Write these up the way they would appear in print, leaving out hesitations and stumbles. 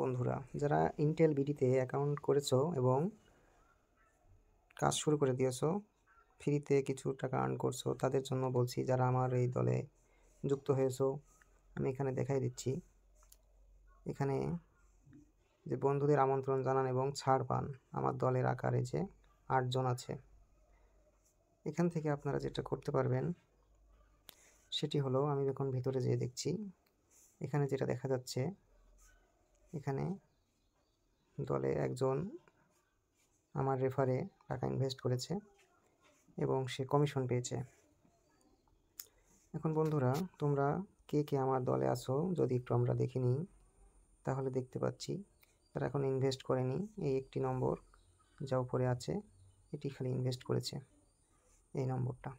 বন্ধুরা, যারা Intel বিডিতে account করেছো এবং কাজ শুরু করে দিয়েছো, ফ্রিতে কিছু টাকা আর্ন করছো, তাদের জন্য বলছি। যারা আমার এই দলে যুক্ত হয়েছো, আমি এখানে দেখাই দিচ্ছি। এখানে যে বন্ধুদের আমন্ত্রণ জানান এবং ছাড় পান, আমার দলের আকারে যে 8 জন আছে। এখান থেকে আপনারা যেটা করতে পারবেন সেটি হলো, আমি এখন ভিতরে যেয়ে দেখছি, এখানে যেটা দেখা যাচ্ছে, এখানে দলে একজন আমার রেফারে টাকা ইনভেস্ট করেছে এবং সে কমিশন পেয়েছে। এখন বন্ধুরা, তোমরা কে কে আমার দলে আছো যদি একটু আমরা দেখে নিই, তাহলে দেখতে পাচ্ছি তারা এখন ইনভেস্ট করেনি। এই একটি নম্বর যা উপরে আছে, এটি খালি ইনভেস্ট করেছে, এই নম্বরটা।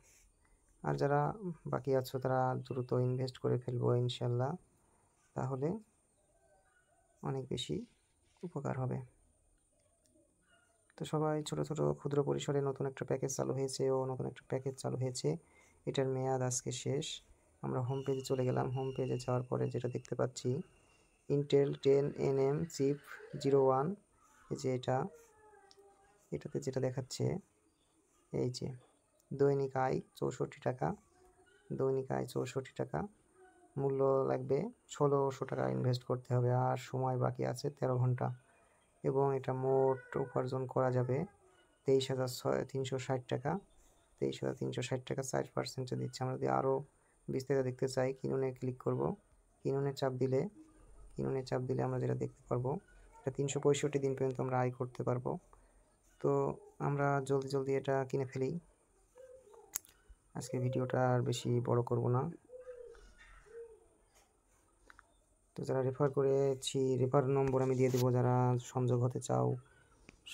আর যারা বাকি আছো তারা দ্রুত ইনভেস্ট করে ফেলবো ইনশাল্লাহ, তাহলে অনেক বেশি উপকার হবে। তো সবাই ছোট ছোট ক্ষুদ্র পরিসরে নতুন একটা প্যাকেজ চালু হয়েছে। এটার মেয়াদ আজকে শেষ। আমরা হোম পেজে চলে গেলাম। হোম পেজে যাওয়ার পরে যেটা দেখতে পাচ্ছি, ইন্টেল 10nm চিপ 01, এই যে এটাতে যেটা দেখাচ্ছে, এই যে দৈনিক আয় 64 টাকা, দৈনিক আয় 64 টাকা, মূল্য লাগবে 1600 টাকা ইনভেস্ট করতে হবে, আর সময় বাকি আছে 13 ঘন্টা। এবং এটা মোট উপার্জন করা যাবে 23,360 টাকা। 23,360 টাকা 4% দিচ্ছে। আমরা যদি আরও বিস্তারিত দেখতে চাই, কিনুনে ক্লিক করব। কিনুনে চাপ দিলে আমরা যেটা দেখতে পারবো, এটা 365 দিন পর্যন্ত আমরা আয় করতে পারবো। তো আমরা জলদি এটা কিনে ফেলি। আজকে ভিডিওটা আর বেশি বড় করব না। তো যারা রেফার করেছি, রেফার নম্বর আমি দিয়ে দেবো। যারা সংযোগ হতে চাও,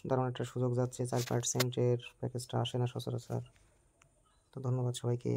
দারুণ একটা সুযোগ যাচ্ছে, 4%-এর প্যাকেজটা আসে না সচরাচর। তো ধন্যবাদ সবাইকে।